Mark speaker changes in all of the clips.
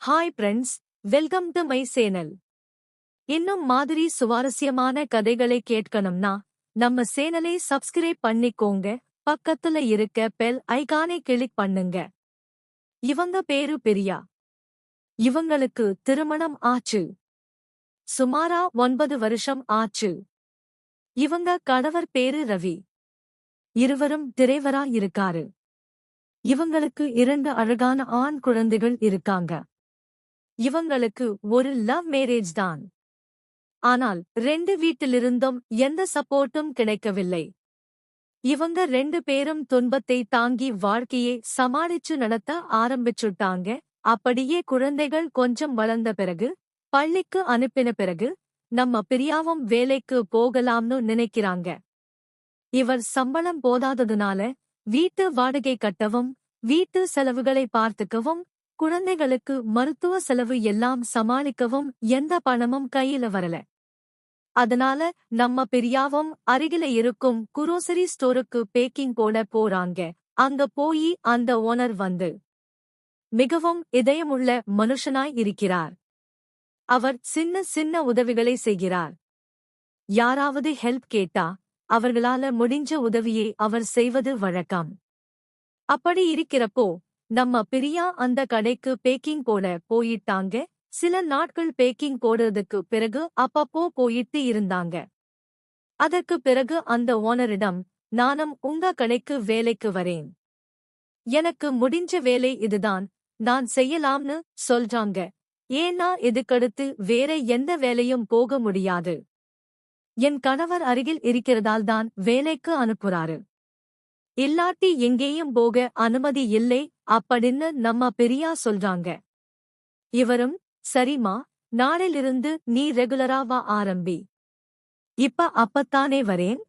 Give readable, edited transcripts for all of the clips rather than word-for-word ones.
Speaker 1: Hi friends, welcome to my channel. இன்னும் மாதிரி சுவாரஸ்யமான கதைகளை கேட்கணும்னா நம்ம சேனலை சப்ஸ்கிரைப் பண்ணிக்கோங்க. பக்கத்துல இருக்க பெல் ஐகானை கிளிக் பண்ணுங்க. இவங்க பேரு பிரியா. இவங்களுக்கு திருமணம் ஆச்சு. சுமாரா 9 வருஷம் ஆச்சு. இவங்க கணவர் பேரு ரவி. இருவரும் டிரைவரா இருக்காரு. இவங்களுக்கு 2 அழகான ஆண் குழந்தைகள் இருக்காங்க. இவங்களுக்கு ஒரு லவ் மேரேஜ் தான். ஆனால் 2 வீட்டிலிருந்தும் எந்த சப்போர்ட்டும் கிடைக்கவில்லை. இவங்க 2 பேரும் துன்பத்தை தாங்கி வாழ்க்கையை சமாளிச்சு நடத்த ஆரம்பிச்சுட்டாங்க. அப்படியே குழந்தைகள் கொஞ்சம் வளர்ந்த பிறகு, பள்ளிக்கு அனுப்பின பிறகு, நம்ம பிரியாவும் வேலைக்கு போகலாம்னு நினைக்கிறாங்க. இவர் சம்பளம் போதாததுனால வீட்டு வாடகை கட்டவும், வீட்டு செலவுகளை பார்த்துக்கவும், குழந்தைகளுக்கு மருத்துவ செலவு எல்லாம் சமாளிக்கவும் எந்த பணமும் கையில வரல. அதனால நம்ம பிரியாவும் அருகில இருக்கும் குரோசரி ஸ்டோருக்கு பேக்கிங் போட போறாங்க. அங்க போயி அந்த ஓனர் வந்து மிகவும் இதயமுள்ள மனுஷனாய் இருக்கிறார். அவர் சின்ன சின்ன உதவிகளை செய்கிறார். யாராவது ஹெல்ப் கேட்டா அவர்களால முடிஞ்ச உதவியை அவர் செய்வது வழக்கம். அப்படி இருக்கிறப்போ நம்ம பிரியா அந்த கடைக்கு பேக்கிங் போட போயிட்டாங்க. சில நாட்கள் பேக்கிங் போடுறதுக்கு பிறகு அப்பப்போ போயிட்டு இருந்தாங்க. அதற்கு பிறகு அந்த ஓனரிடம், நானும் உங்க கடைக்கு வேலைக்கு வரேன். எனக்கு முடிஞ்ச வேலை இதுதான், நான் செய்யலாம்னு சொல்றாங்க. ஏன்னா இதுக்கடுத்து வேற எந்த வேலையும் போக முடியாது. என் கணவர் அருகில் இருக்கிறதால் தான் வேலைக்கு அனுப்புறாரு. இல்லாட்டி எங்கேயும் போக அனுமதி இல்லை அப்படின்னு நம்ம பிரியா சொல்றாங்க. இவரும், சரிமா, நாளிலிருந்து நீ ரெகுலராவா ஆரம்பி. அப்பத்தானே வரேன்.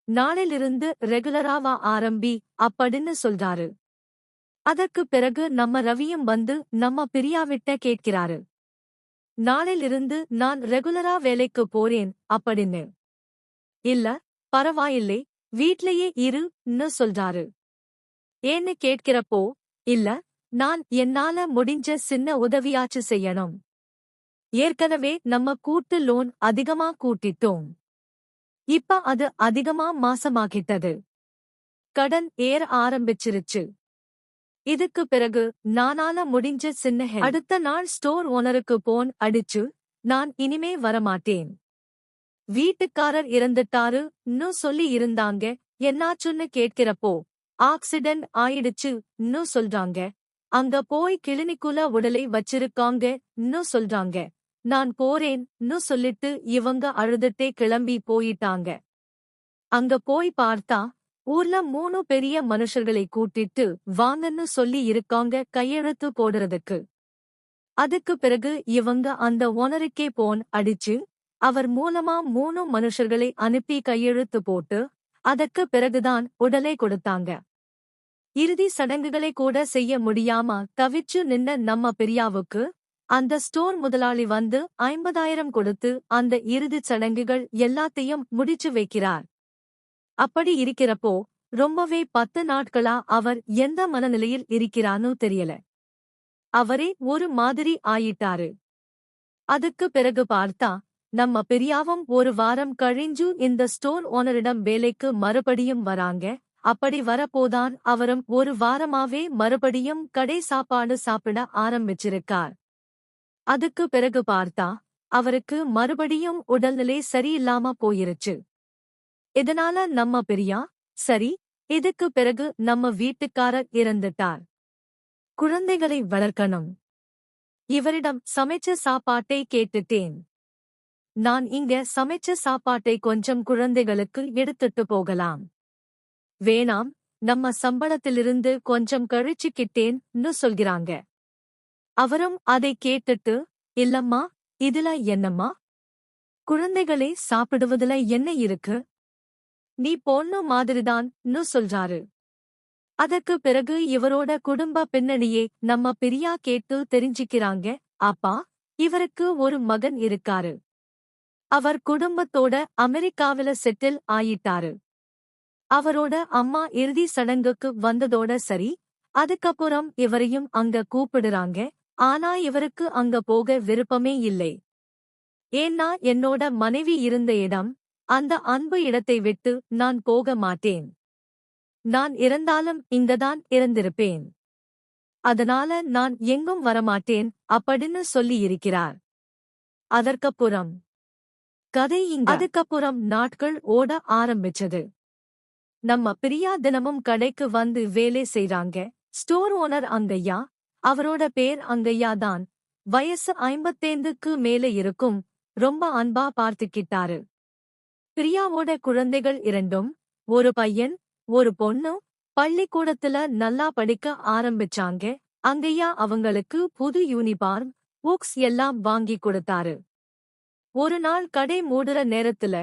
Speaker 1: நாளிலிருந்து ரெகுலராவா ஆரம்பி அப்படின்னு சொல்றாரு. அதற்கு பிறகு நம்ம ரவியும் வந்து நம்ம பிரியாவிட்ட கேட்கிறாரு. நாளிலிருந்து நான் ரெகுலரா வேலைக்கு போறேன் அப்படின்னு. இல்ல, பரவாயில்லை, வீட்லயே இருன்னு சொல்றாரு. ஏன்னு கேட்கிறப்போ, இல்ல, நான் என்னால முடிஞ்ச சின்ன உதவியாச்சு செய்யணும். ஏற்கனவே நம்ம கூட்டு லோன் அதிகமா கூட்டிட்டோம். அது அதிகமா மாசமாகிட்டது. கடன் ஏற ஆரம்பிச்சிருச்சு. இதுக்கு பிறகு நானால முடிஞ்ச சின்ன ஹெல்ப். அடுத்த நாள் ஸ்டோர் ஓனருக்கு போன் அடிச்சு, நான் இனிமே வரமாட்டேன், வீட்டுக்காரர் இறந்துட்டாருன்னு சொல்லி இருந்தாங்க. என்னாச்சுன்னு கேட்கிறப்போ, ஆக்சிடென்ட் ஆயிடுச்சுன்னு சொல்றாங்க. அங்க போய் கிளினிக்குல உடலை வச்சிருக்காங்கன்னு சொல்றாங்க. நான் போறேன்னு சொல்லிட்டு இவங்க அழுதுட்டே கிளம்பி போயிட்டாங்க. அங்க போய் பார்த்தா ஊர்ல 3 பெரிய மனுஷர்களை கூட்டிட்டு வாங்கன்னு சொல்லி இருக்காங்க கையெழுத்து போடுறதுக்கு. அதுக்கு பிறகு இவங்க அந்த ஓனருக்கே போன் அடிச்சு, அவர் மூலமா 3 மனுஷர்களை அனுப்பி கையெழுத்து போட்டு, அதற்கு பிறகுதான் உடலை கொடுத்தாங்க. இறுதி சடங்குகளை கூட செய்ய முடியாம தவிச்சு நின்ன நம்ம பிரியாவுக்கு அந்த ஸ்டோர் முதலாளி வந்து 50,000 கொடுத்து அந்த இறுதிச் சடங்குகள் எல்லாத்தையும் முடிச்சு வைக்கிறார். அப்படி இருக்கிறப்போ ரொம்பவே 10 நாட்களா அவர் எந்த மனநிலையில் இருக்கிறான்னு தெரியல. அவரே ஒரு மாதிரி ஆயிட்டாரு. அதுக்கு பிறகு பார்த்தா நம்ம பிரியாவும் ஒரு வாரம் கழிஞ்சு இந்த ஸ்டோர் ஓனரிடம் வேலைக்கு மறுபடியும் வராங்க. அப்படி வரப்போதான் அவரும் ஒரு வாரமாவே மறுபடியும் கடை சாப்பாடு சாப்பிட ஆரம்பிச்சிருக்கார். அதுக்கு பிறகு பார்த்தா அவருக்கு மறுபடியும் உடல்நிலை சரியில்லாம போயிருச்சு. இதனால நம்ம பிரியா, சரி, இதுக்கு பிறகு நம்ம வீட்டுக்காரர் இறந்துட்டார், குழந்தைகளை வளர்க்கணும், இவரிடம் சமைச்ச சாப்பாட்டை கேட்டுட்டேன். நான் இங்க சமைச்ச சாப்பாட்டை கொஞ்சம் குழந்தைகளுக்கு எடுத்துட்டு போகலாம். வேணாம், நம்ம சம்பளத்திலிருந்து கொஞ்சம் கழிச்சுக்கிட்டேன்னு சொல்கிறாங்க. அவரும் அதை கேட்டுட்டு, இல்லம்மா, இதுல என்னம்மா, குழந்தைகளே சாப்பிடுவதுல என்ன இருக்கு, நீ பொண்ணு மாதிரிதான்னு சொல்றாரு. அதற்கு பிறகு இவரோட குடும்ப பின்னணியே நம்ம பிரியா கேட்டு தெரிஞ்சுக்கிறாங்க. அப்பா, இவருக்கு ஒரு மகன் இருக்காரு. அவர் குடும்பத்தோட அமெரிக்காவில செட்டில் ஆயிட்டாரு. அவரோட அம்மா இறுதி சடங்குக்கு வந்ததோட சரி, அதுக்கப்புறம் இவரையும் அங்க கூப்பிடுறாங்க. ஆனா இவருக்கு அங்க போக விருப்பமே இல்லை. ஏன்னா என்னோட மனைவி இருந்த இடம், அந்த அன்பு இடத்தை விட்டு நான் போக மாட்டேன். நான் இறந்தாலும் இங்கதான் இறந்திருப்பேன். அதனால நான் எங்கும் வரமாட்டேன் அப்படின்னு சொல்லி இருக்கிறார். அதற்கப்புறம் கதை இங்க. அதுக்கப்புறம் நாட்கள் ஓட ஆரம்பிச்சது. நம்ம பிரியா தினமும் கடைக்கு வந்து வேலை செய்றாங்க. Store owner Angaiya. அவரோட பேர் அங்கையா தான். வயசு 55க்கு மேல இருக்கும். ரொம்ப அன்பா பார்த்துக்கிட்டாரு. பிரியாவோட குழந்தைகள் 2, ஒரு பையன் ஒரு பொண்ணு. பள்ளிக்கூடத்துல நல்லா படிக்க ஆரம்பிச்சாங்க. அங்கையா அவங்களுக்கு புது யூனிபார்ம், புக்ஸ் எல்லாம் வாங்கி கொடுத்தாரு. ஒரு நாள் கடை மூடுற நேரத்துல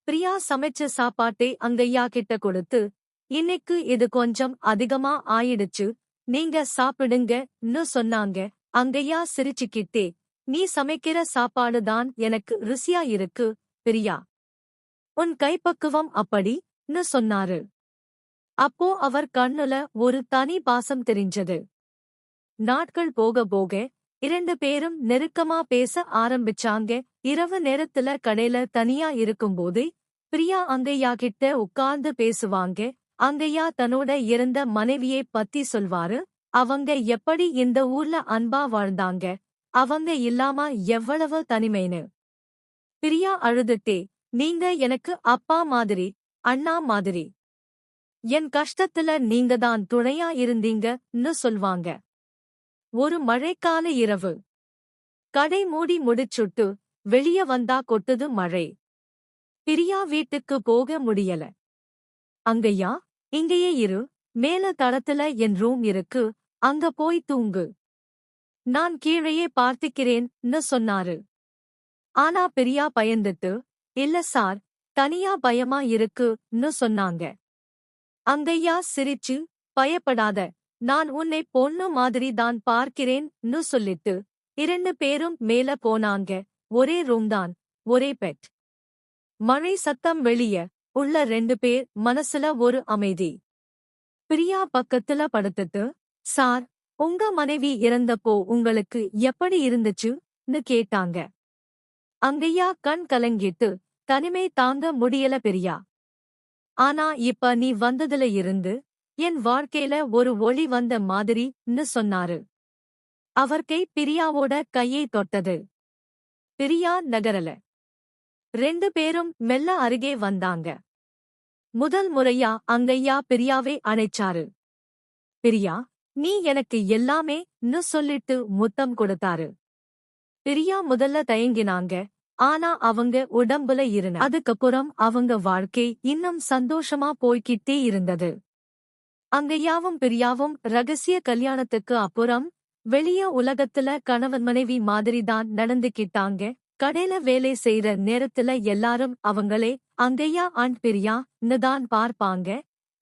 Speaker 1: பிரியா சமைச்ச சாப்பாட்டை அங்கையா கிட்ட கொடுத்து, இன்னைக்கு இது கொஞ்சம் அதிகமா ஆயிடுச்சு, நீங்க சாப்பிடுங்கன்னு சொன்னாங்க. அங்கையா சிரிச்சுக்கிட்டே, நீ சமைக்கிற சாப்பாடு தான் எனக்கு ருசியா இருக்கு பிரியா. உன் கைப்பக்குவம் அப்படின்னு சொன்னாரு. அப்போ அவர் கண்ணுல ஒரு தனி பாசம் தெரிஞ்சது. நாட்கள் போக போக 2 பேரும் நெருக்கமா பேச ஆரம்பிச்சாங்க. இரவு நேரத்துல கடையில தனியா இருக்கும்போது பிரியா அங்கையா கிட்ட உட்கார்ந்து பேசுவாங்க. அங்கையா தன்னோட இறந்த மனைவியை பத்தி சொல்வாரு. அவங்க எப்படி இந்த ஊர்ல அன்பா வாழ்ந்தாங்க, அவங்க இல்லாம எவ்வளவு தனிமைன்னு. பிரியா அழுதுட்டே, நீங்க எனக்கு அப்பா மாதிரி, அண்ணா மாதிரி. என் கஷ்டத்துல நீங்க தான் துணையா இருந்தீங்கன்னு சொல்வாங்க. ஒரு மழைக்கால இரவு. கடை மூடி முடிச்சுட்டு வெளிய வந்தா கொட்டுது மழை. பிரியா வீட்டுக்கு போக முடியல. அங்கையா, இங்கேயே இரு, மேல தளத்துல என் ரூம் இருக்கு, அங்க போய் தூங்கு. நான் கீழேயே பார்த்துக்கிறேன்னு சொன்னாரு. ஆனா பிரியா பயந்துட்டு, இல்ல சார், தனியா பயமா இருக்குன்னு சொன்னாங்க. அங்கையா சிரிச்சு, பயப்படாத, நான் உன்னை பொண்ணு மாதிரி தான் பார்க்கிறேன்னு சொல்லிட்டு 2 பேரும் மேல போனாங்க. ஒரே ரூம் தான், ஒரே பெட். மழை சத்தம் வெளிய, உள்ள 2 பேர் மனசுல ஒரு அமைதி. பிரியா பக்கத்துல படுத்துட்டு, சார், உங்க மனைவி இறந்தப்போ உங்களுக்கு எப்படி இருந்துச்சுன்னு கேட்டாங்க. அங்கையா கண் கலங்கிட்டு, தனிமை தாங்க முடியல பிரியா. ஆனா இப்ப நீ வந்ததுல இருந்து என் வாழ்க்கையில ஒரு ஒளி வந்த மாதிரின்னு சொன்னாரு. அவர் கை பிரியாவோட கையை தொட்டது. பிரியா நகரல. 2 பேரும் மெல்ல அருகே வந்தாங்க. முதல் முறையா அங்கையா பிரியாவை அணைச்சாரு. பிரியா, நீ எனக்கு எல்லாமேன்னு சொல்லிட்டு முத்தம் கொடுத்தாரு. பிரியா முதல்ல தயங்கினாங்க. ஆனா அவங்க உடம்புல இருந்த. அதுக்கப்புறம் அவங்க வாழ்க்கை இன்னும் சந்தோஷமா போய்கிட்டே இருந்தது. அங்கையாவும் பிரியாவும் ரகசிய கல்யாணத்துக்கு அப்புறம் வெளிய உலகத்துல கணவன் மனைவி மாதிரிதான் நடந்துக்கிட்டாங்க. கடையில வேலை செய்யற நேரத்துல எல்லாரும் அவங்களே அங்கையா அண்ட் பிரியான்னு தான் பார்ப்பாங்க.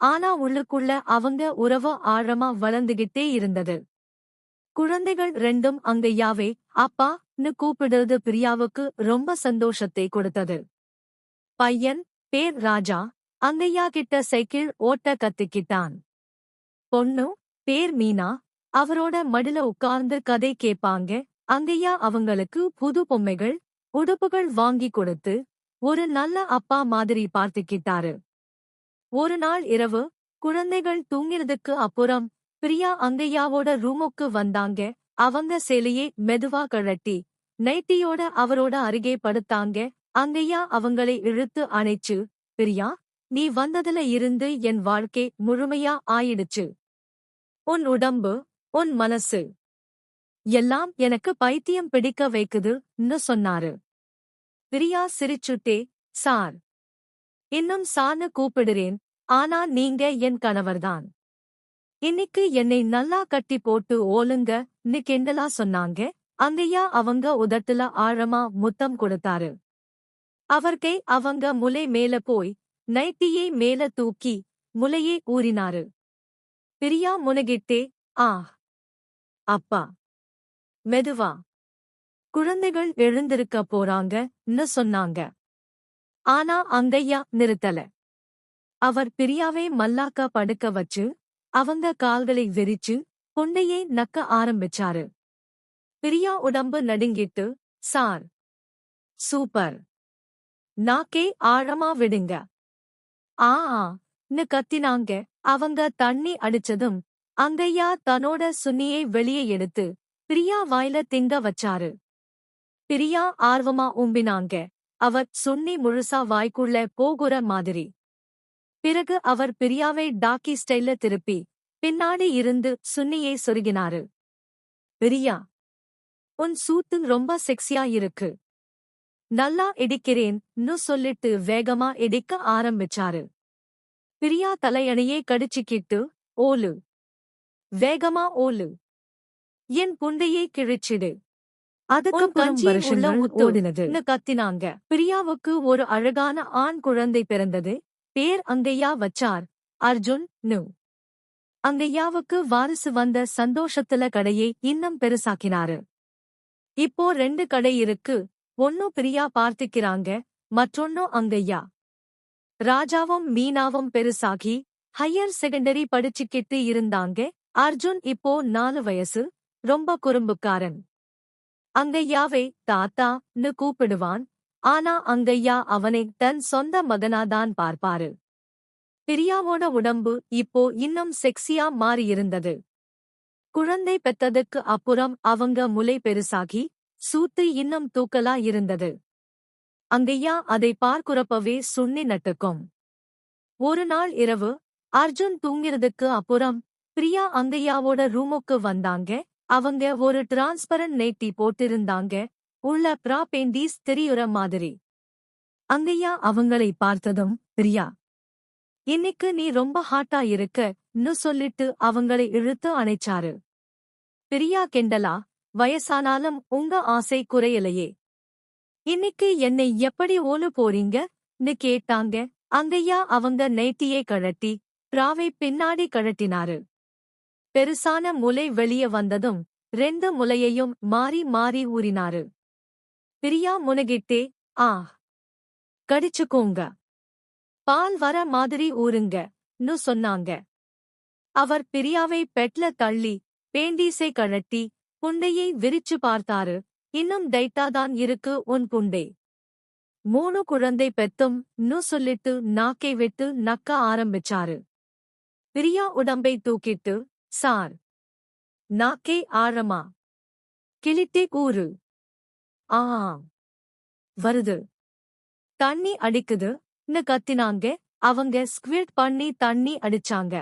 Speaker 1: ஆனா உள்ளுக்குள்ள அவங்க உறவு ஆழமா வளர்ந்துகிட்டே இருந்தது. குழந்தைகள் 2ம் அங்கையாவே அப்பான்னு கூப்பிடுறது பிரியாவுக்கு ரொம்ப சந்தோஷத்தை கொடுத்தது. பையன் பேர் ராஜா. அங்கையா கிட்ட சைக்கிள் ஓட்ட கத்துக்கிட்டான். பொண்ணு பேர் மீனா. அவரோட மடில உட்கார்ந்து கதை கேட்பாங்க. அங்கையா அவங்களுக்கு புது பொம்மைகள், உடுப்புகள் வாங்கி கொடுத்து ஒரு நல்ல அப்பா மாதிரி பார்த்துக்கிட்டாரு. ஒரு நாள் இரவு குழந்தைகள் தூங்கினதுக்கு அப்புறம் பிரியா அங்கையாவோட ரூமுக்கு வந்தாங்க. அவங்க சேலையை மெதுவா கழட்டி நைட்டியோட அவரோட அருகே படுத்தாங்க. அங்கையா அவங்களை இழுத்து அணைச்சு, பிரியா, நீ வந்ததுல இருந்து என் வாழ்க்கை முழுமையா ஆயிடுச்சு. உன் உடம்பு, உன் மனசு எல்லாம் எனக்கு பைத்தியம் பிடிக்க வைக்குதுன்னு சொன்னாரு. பிரியா சிரிச்சுட்டே, சார், இன்னும் சார்னு கூப்பிடுறேன், ஆனா நீங்க என் கணவர்தான். இன்னைக்கு என்னை நல்லா கட்டி போட்டு ஓலுங்கன்னு கிண்டலா சொன்னாங்க. அங்கையா அவங்க உதட்டுல ஆழமா முத்தம் கொடுத்தாரு. அவர் கை அவங்க முலை மேல போய் நைட்டியை மேல தூக்கி முலையை ஊறினாரு. பிரியா முனகிட்டே, ஆ அப்பா, மெதுவா, குழந்தைகள் எழுந்திருக்க போறாங்கன்னு சொன்னாங்க. ஆனா அங்கையா நிறுத்தல. அவர் பிரியாவை மல்லாக்க படுக்க வச்சு அவங்க கால்களை விரிச்சு கொண்டையை நக்க ஆரம்பிச்சாரு. பிரியா உடம்பு நடுங்கிட்டு, சார். சூப்பர். நாக்கே ஆழமா விடுங்க. ஆ ன்னு கத்தினாங்க. அவங்க தண்ணி அடிச்சதும், அங்கய்யா தன்னோட சுண்ணியை வெளியே எடுத்து, பிரியா வாயில திங்க வச்சாரு. பிரியா ஆர்வமா உம்பினாங்க. அவர் சுண்ணி முழுசா வாய்க்குள்ள போகுற மாதிரி. பிறகு அவர் பிரியாவை டாக்கி ஸ்டைல்ல திருப்பி, பின்னாடி இருந்து சுண்ணியை சொருகினாரு. பிரியா, உன் சூத்து ரொம்ப செக்ஸியா இருக்கு. நல்லா இடிக்கிறேன்னு சொல்லிட்டு வேகமா இடிக்க ஆரம்பிச்சாரு. பிரியா தலையணையே கடிச்சுக்கிட்டு, ஓலு. வேகமா ஓலு. என் புண்டையை கிழிச்சிடு. அதுக்கப்புறம் வருஷங்கள் ஓடினது கத்தினாங்க. பிரியாவுக்கு ஒரு அழகான ஆண் குழந்தை பிறந்தது. பேர் அங்கையா வச்சார். அர்ஜுன் நு. அங்கையாவுக்கு வாரிசு வந்த சந்தோஷத்துல கடையை இன்னும் பெருசாக்கினாரு. இப்போ 2 கடை இருக்கு. ஒன்னு பிரியா பார்த்துக்கிறாங்க, மற்றொன்னு அங்கையா. ராஜாவும் மீனாவும் பெருசாகி ஹையர் செகண்டரி படிச்சுக்கிட்டு இருந்தாங்க. அர்ஜுன் இப்போ 4 வயசு, ரொம்ப குறும்புக்காரன். அங்கையாவை தாத்தான்னு கூப்பிடுவான். ஆனா அங்கையா அவனை தன் சொந்த மகனாதான் பார்ப்பாரு. பிரியாவோட உடம்பு இப்போ இன்னும் செக்ஸியா மாறியிருந்தது. குழந்தை பெத்ததுக்கு அப்புறம் அவங்க முலை பெருசாகி, சூத்து இன்னும் தூக்கலா இருந்தது. அங்கையா அதை பார்க்குறப்பவே சுண்ணி நட்டுக்கும். ஒரு நாள் இரவு, அர்ஜுன் தூங்கிறதுக்கு அப்புறம், பிரியா அங்கையாவோட ரூமுக்கு வந்தாங்க. அவங்க ஒரு டிரான்ஸ்பரண்ட் நைட்டி போட்டிருந்தாங்க. உள்ள ப்ராபேண்டீஸ் தெரியுற மாதிரி. அங்கையா அவங்களை பார்த்ததும், பிரியா, இன்னைக்கு நீ ரொம்ப ஹாட்டா இருக்கன்னு சொல்லிட்டு அவங்களை இழுத்து அணைச்சாரு. பிரியா கெண்டலா, வயசானாலும் உங்க ஆசை குறையலையே. இன்னைக்கு என்னை எப்படி ஓலு போறீங்கன்னு கேட்டாங்க. அங்கையா அவங்க நைட்டியை கழட்டி, பிராவை பின்னாடி கழட்டினாரு. பெருசான முலை வெளிய வந்ததும் 2 முலையையும் மாறி மாறி ஊறினாரு. பிரியா முனகிட்டே, ஆ, கடிச்சுக்கோங்க. பால் வர மாதிரி ஊருங்கன்னு சொன்னாங்க. அவர் பிரியாவை பெட்ல தள்ளி, பேண்டீஸை கழட்டி, புண்டையை விரிச்சு பார்த்தாரு. இன்னும் டைட்டாதான் இருக்கு உன் புண்டை. 3 குழந்தை பெத்தும் சொல்லிட்டு நாக்கை விட்டு நக்க ஆரம்பிச்சாரு. பிரியா உடம்பை தூக்கிட்டு, சார். நாக்கே ஆழமா. கிளிட்டே கூறு. ஆ, வருது. தண்ணி அடிக்குதுன்னு கத்தினாங்க. அவங்க ஸ்க்விட் பண்ணி தண்ணி அடிச்சாங்க.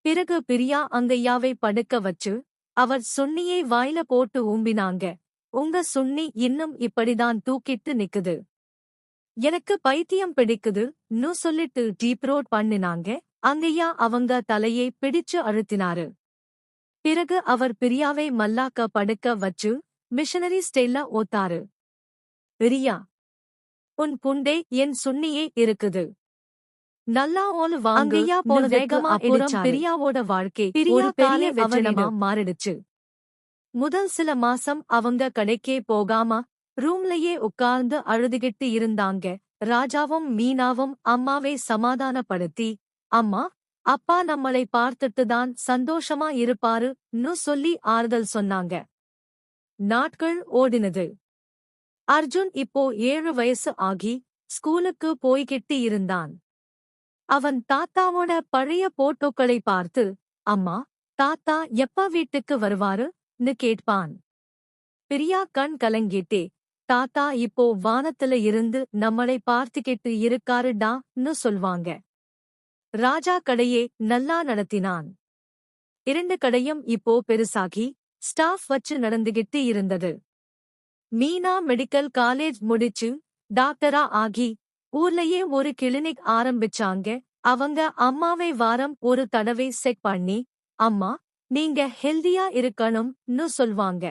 Speaker 1: பிறகு பிரியா அங்கையாவை படுக்க வச்சு, அவர் சுண்ணியை வாயில போட்டு ஊம்பினாங்க. உங்க சுண்ணி இன்னும் இப்படிதான் தூக்கிட்டு நிக்குது. எனக்கு பைத்தியம் பிடிக்குதுன்னு சொல்லிட்டு டீப்ரோட் பண்ணினாங்க. அங்கையா அவங்க தலையை பிடிச்சு அழுத்தினாரு. பிறகு அவர் பிரியாவை மல்லாக்க படுக்க வச்சு, மிஷனரி ஸ்டைல்ல ஓத்தாரு. பிரியா, உன் புண்டை என் சுண்ணியே இருக்குது. நல்லா ஓலு வாங்கு. அங்கையா போன வேகமா அப்புறம் பிரியாவோட வாழ்க்கை ஒரு பெரிய வெற்றிடமா மாறிடுச்சு. முதல் சில மாசம் அவங்க கடைக்கே போகாம ரூம்லயே உட்கார்ந்து அழுதுகிட்டு இருந்தாங்க. ராஜாவும் மீனாவும் அம்மாவை சமாதானப்படுத்தி, அம்மா, அப்பா நம்மளை பார்த்துட்டுதான் சந்தோஷமா இருப்பாருன்னு சொல்லி ஆறுதல் சொன்னாங்க. நாட்கள் ஓடினது. அர்ஜுன் இப்போ 7 வயசு ஆகி ஸ்கூலுக்கு போய்கிட்டு இருந்தான். அவன் தாத்தாவோட பழைய போட்டோக்களை பார்த்து, அம்மா, தாத்தா எப்ப வீட்டுக்கு வருவாருன்னு கேட்பான். பிரியா கண் கலங்கிட்டே, தாத்தா இப்போ வானத்துல இருந்து நம்மளை பார்த்துக்கிட்டு இருக்காருடான்னு சொல்வாங்க. ராஜா கடையே நல்லா நடத்தினான். 2 கடையும் இப்போ பெருசாகி ஸ்டாஃப் வச்சு நடந்துகிட்டு இருந்தது. மீனா மெடிக்கல் காலேஜ் முடிச்சு டாக்டரா ஆகி ஊர்லயே ஒரு கிளினிக் ஆரம்பிச்சாங்க. அவங்க அம்மாவை வாரம் ஒரு தடவை செக் பண்ணி, அம்மா, நீங்க ஹெல்தியா இருக்கணும்னு சொல்வாங்க.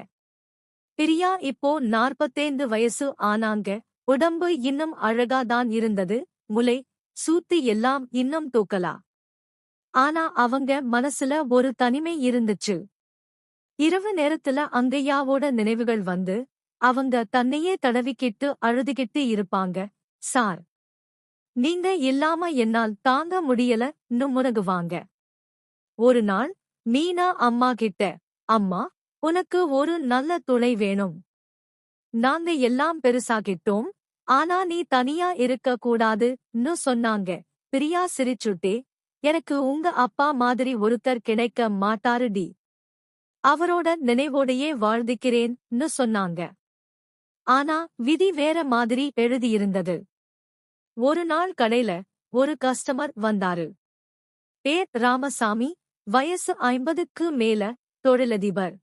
Speaker 1: பிரியா இப்போ 45 வயசு ஆனாங்க. உடம்பு இன்னும் அழகாதான் இருந்தது. முலை, சூத்து எல்லாம் இன்னும் தூக்கலா. ஆனா அவங்க மனசுல ஒரு தனிமை இருந்துச்சு. இரவு நேரத்துல அங்கையாவோட நினைவுகள் வந்து, அவங்க தன்னையே தடவிக்கிட்டு அழுதுகிட்டு இருப்பாங்க. சார், நீங்க இல்லாம என்னால் தாங்க முடியலன்னு முனகுவாங்க. ஒரு நாள் மீனா அம்மா கிட்ட, அம்மா, உனக்கு ஒரு நல்ல துணை வேணும். நாங்க எல்லாம் பெருசாகிட்டோம், ஆனா நீ தனியா இருக்க கூடாதுன்னு சொன்னாங்க. பிரியா சிரிச்சுட்டே, எனக்கு உங்க அப்பா மாதிரி ஒருத்தர் கிடைக்க மாட்டாருடி. அவரோட நினைவோடையே வாழ்ந்துக்கிறேன்னு சொன்னாங்க. ஆனா விதி வேற மாதிரி எழுதியிருந்தது. ஒரு நாள் கடையில ஒரு கஸ்டமர் வந்தாரு. பேர் ராமசாமி, வயசு 50க்கு மேல, தொழிலதிபர்.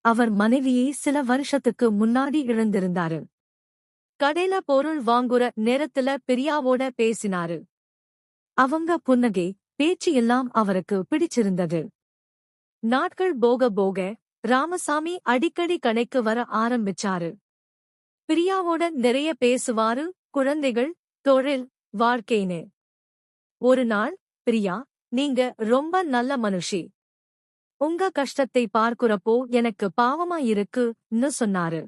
Speaker 1: அவர் மனைவியை சில வருஷத்துக்கு முன்னாடி இழந்திருந்தாரு. கடையில பொருள் வாங்குற நேரத்துல பிரியாவோட பேசினாரு. அவங்க புன்னகை, பேச்சு எல்லாம் அவருக்கு பிடிச்சிருந்தது. நாட்கள் போக போக ராமசாமி அடிக்கடி கடைக்கு வர ஆரம்பிச்சாரு. பிரியாவோட நிறைய பேசுவாரு, குழந்தைகள், தொழில், வாழ்க்கைன்னு. ஒரு நாள், பிரியா, நீங்க ரொம்ப நல்ல மனுஷி. உங்க கஷ்டத்தை பார்க்கிறப்போ எனக்கு பாவமா இருக்குன்னு சொன்னாரு.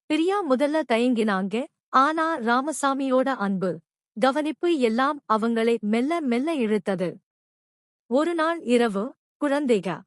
Speaker 1: பிரியா முதல்ல தயங்கினாங்க, ஆனா ராமசாமியோட அன்பு, கவனிப்பு எல்லாம் அவங்களை மெல்ல மெல்ல இழுத்தது. ஒரு நாள் இரவு, குழந்தைக